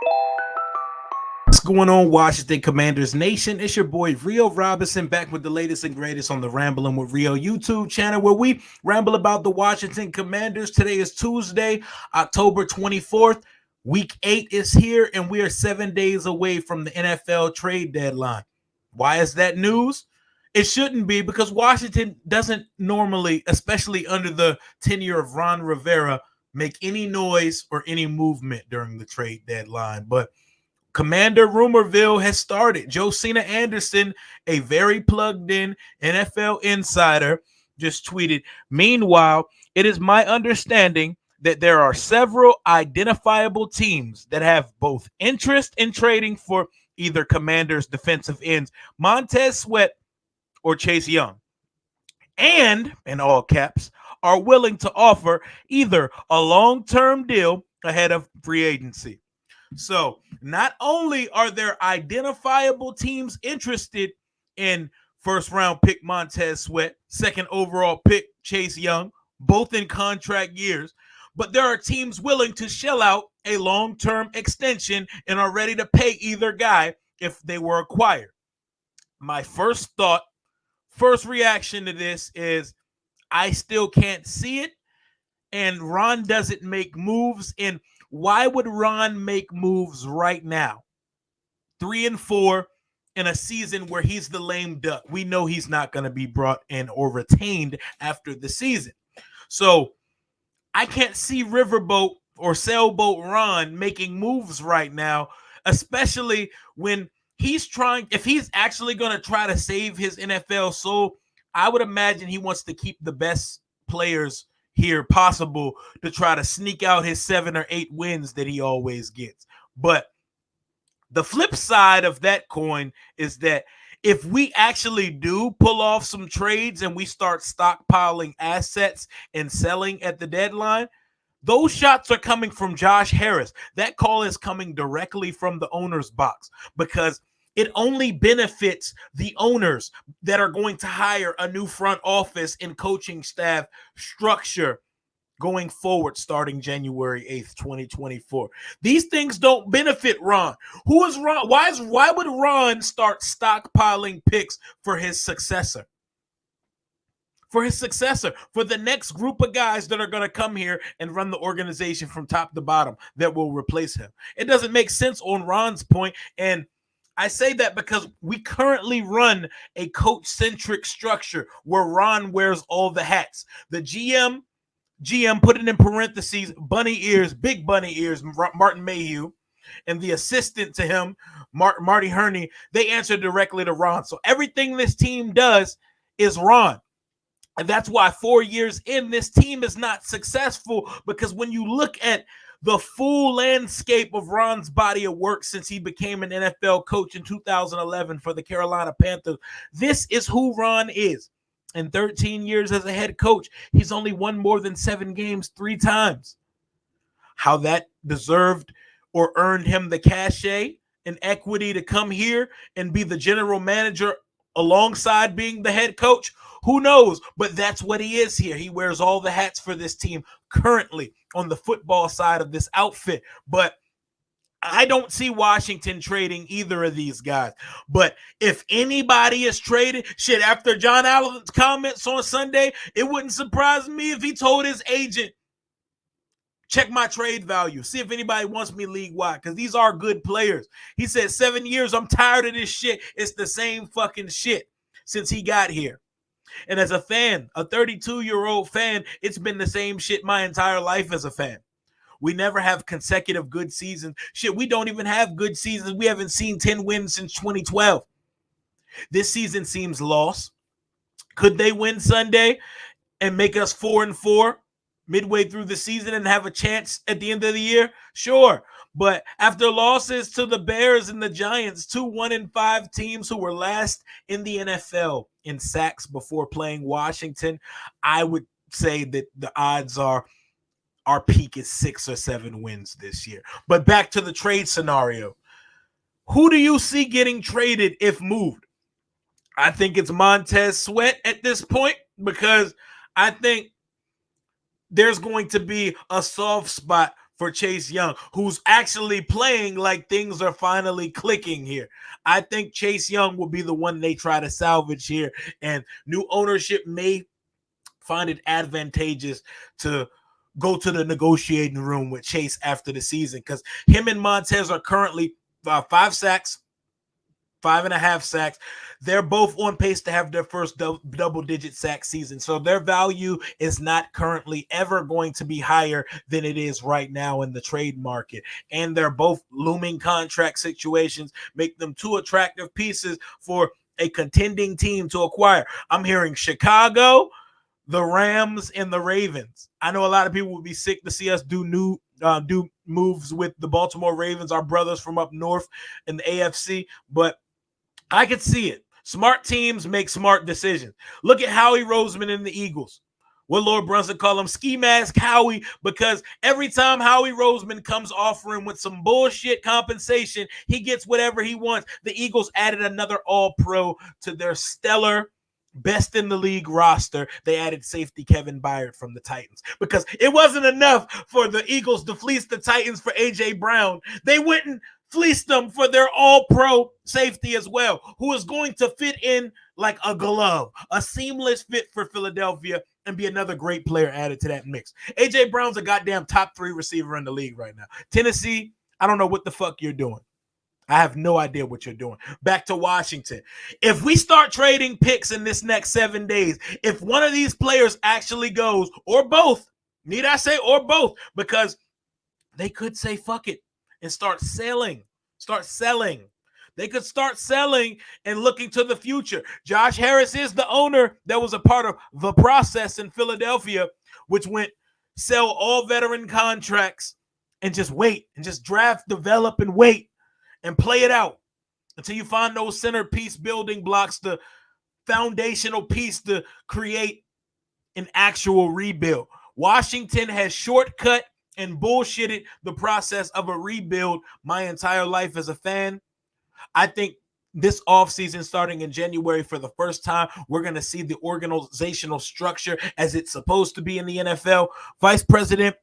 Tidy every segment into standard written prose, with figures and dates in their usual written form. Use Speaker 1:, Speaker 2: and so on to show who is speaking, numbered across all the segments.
Speaker 1: What's going on, Washington Commanders Nation? It's your boy Rio Robinson back with the latest and greatest on the Rambling with Rio YouTube channel, where we ramble about the Washington Commanders. Today is Tuesday, October 24th. Week 8 is here, and we are 7 days away from the NFL trade deadline. Why is that news? It shouldn't be, because Washington doesn't normally, especially under the tenure of Ron Rivera, make any noise or any movement during the trade deadline. But Commander Rumorville has started. JOSINA Anderson, a very plugged in NFL insider, just tweeted, "Meanwhile, it is my understanding that there are several identifiable teams that have both interest in trading for either Commanders defensive ends Montez Sweat or Chase Young, and, in all caps, are willing to offer either a long-term deal ahead of free agency." So not only are there identifiable teams interested in first round pick Montez Sweat, second overall pick Chase Young, both in contract years, but there are teams willing to shell out a long-term extension and are ready to pay either guy if they were acquired. My first reaction to this is I still can't see it, and Ron doesn't make moves. And why would Ron make moves right now? 3-4 in a season where he's the lame duck. We know he's not going to be brought in or retained after the season. So I can't see Riverboat or Sailboat Ron making moves right now, especially when if he's actually going to try to save his NFL soul. I would imagine he wants to keep the best players here possible to try to sneak out his 7 or 8 wins that he always gets. But the flip side of that coin is that if we actually do pull off some trades and we start stockpiling assets and selling at the deadline, those shots are coming from Josh Harris. That call is coming directly from the owner's box, because it only benefits the owners that are going to hire a new front office and coaching staff structure going forward starting January 8th, 2024. These things don't benefit Ron. Who is Ron? Why would Ron start stockpiling picks for his successor? For the next group of guys that are going to come here and run the organization from top to bottom that will replace him. It doesn't make sense on Ron's point. And I say that because we currently run a coach-centric structure where Ron wears all the hats. The GM, put it in parentheses, bunny ears, big bunny ears, Martin Mayhew, and the assistant to him, Marty Herney, they answer directly to Ron. So everything this team does is Ron. And that's why 4 years in, this team is not successful, because when you look at the full landscape of Ron's body of work since he became an NFL coach in 2011 for the Carolina Panthers, this is who Ron is. In 13 years as a head coach, he's only won more than 7 games 3 times. How that deserved or earned him the cachet and equity to come here and be the general manager alongside being the head coach, who knows? But that's what he is here. He wears all the hats for this team currently on the football side of this outfit. But I don't see Washington trading either of these guys. But if anybody is traded, shit, after John Allen's comments on Sunday, it wouldn't surprise me if he told his agent, check my trade value, see if anybody wants me league-wide, because these are good players. He said, 7 years, I'm tired of this shit. It's the same fucking shit since he got here. And as a fan, a 32-year-old fan, it's been the same shit my entire life as a fan. We never have consecutive good seasons. Shit, we don't even have good seasons. We haven't seen 10 wins since 2012. This season seems lost. Could they win Sunday and make us 4-4 midway through the season and have a chance at the end of the year? Sure. But after losses to the Bears and the Giants, 2 1-5 teams who were last in the NFL in sacks before playing Washington, I would say that the odds are our peak is 6 or 7 wins this year. But back to the trade scenario. Who do you see getting traded if moved? I think it's Montez Sweat at this point, because I think there's going to be a soft spot for Chase Young, who's actually playing like things are finally clicking here. I think Chase Young will be the one they try to salvage here, and new ownership may find it advantageous to go to the negotiating room with Chase after the season, because him and Montez are currently 5 sacks, 5.5 sacks. They're both on pace to have their first double-digit sack season. So their value is not currently ever going to be higher than it is right now in the trade market. And they're both looming contract situations, make them two attractive pieces for a contending team to acquire. I'm hearing Chicago, the Rams, and the Ravens. I know a lot of people would be sick to see us do moves with the Baltimore Ravens, our brothers from up north in the AFC, but I could see it. Smart teams make smart decisions. Look at Howie Roseman and the Eagles. What Lord Brunson call him, ski mask Howie, because every time Howie Roseman comes offering with some bullshit compensation, he gets whatever he wants. The Eagles added another all-pro to their stellar, best in the league roster. They added safety Kevin Byard from the Titans because it wasn't enough for the Eagles to fleece the Titans for A.J. Brown. They went and fleeced them for their all-pro safety as well, who is going to fit in like a glove, a seamless fit for Philadelphia, and be another great player added to that mix. A.J. Brown's a goddamn top 3 receiver in the league right now. Tennessee, I don't know what the fuck you're doing. I have no idea what you're doing. Back to Washington. If we start trading picks in this next 7 days, if one of these players actually goes, or both, need I say, or both, because they could say fuck it and start selling. They could start selling and looking to the future. Josh Harris is the owner that was a part of the process in Philadelphia, which went sell all veteran contracts and just wait and just draft, develop, and wait and play it out until you find those centerpiece building blocks, the foundational piece to create an actual rebuild. Washington has shortcut and bullshitted the process of a rebuild my entire life as a fan. I think this offseason, starting in January, for the first time, we're going to see the organizational structure as it's supposed to be in the NFL. Vice President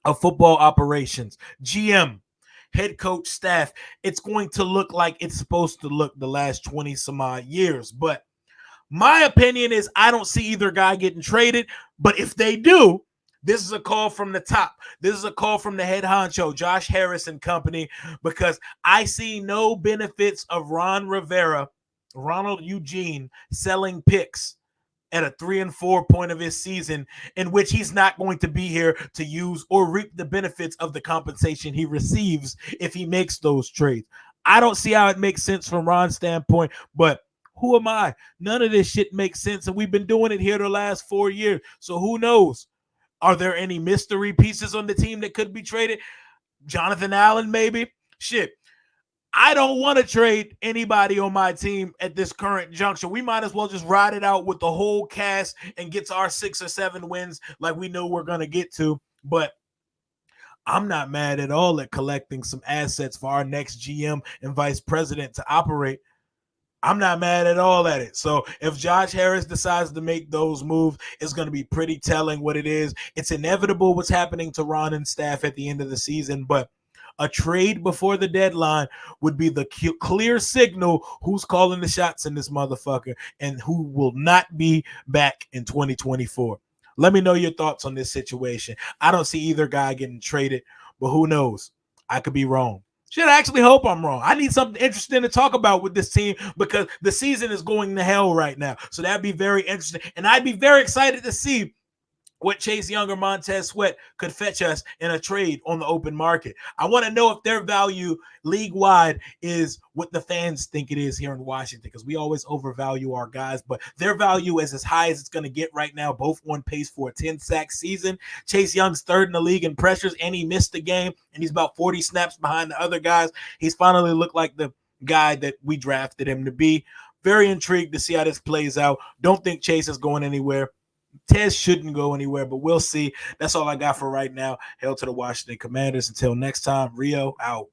Speaker 1: of Football Operations, GM, head coach, staff. It's going to look like it's supposed to look the last 20 some odd years. But my opinion is I don't see either guy getting traded. But if they do, this is a call from the top. This is a call from the head honcho, Josh Harris and company, because I see no benefits of Ronald Eugene, selling picks at a 3-4 point of his season in which he's not going to be here to use or reap the benefits of the compensation he receives if he makes those trades. I don't see how it makes sense from Ron's standpoint, but who am I? None of this shit makes sense, and we've been doing it here the last 4 years, so who knows? Are there any mystery pieces on the team that could be traded? Jonathan Allen, maybe? Shit. I don't want to trade anybody on my team at this current juncture. We might as well just ride it out with the whole cast and get to our 6 or 7 wins like we know we're going to get to. But I'm not mad at all at collecting some assets for our next GM and vice president to operate. I'm not mad at all at it. So if Josh Harris decides to make those moves, it's going to be pretty telling what it is. It's inevitable what's happening to Ron and staff at the end of the season, but a trade before the deadline would be the clear signal who's calling the shots in this motherfucker and who will not be back in 2024. Let me know your thoughts on this situation. I don't see either guy getting traded, but who knows? I could be wrong. Shit, I actually hope I'm wrong. I need something interesting to talk about with this team because the season is going to hell right now. So that'd be very interesting. And I'd be very excited to see what Chase Young or Montez Sweat could fetch us in a trade on the open market. I want to know if their value league-wide is what the fans think it is here in Washington, because we always overvalue our guys, but their value is as high as it's going to get right now, both on pace for a 10-sack season. Chase Young's third in the league in pressures, and he missed a game, and he's about 40 snaps behind the other guys. He's finally looked like the guy that we drafted him to be. Very intrigued to see how this plays out. Don't think Chase is going anywhere. Tez shouldn't go anywhere, but we'll see. That's all I got for right now. Hail to the Washington Commanders. Until next time, Rio out.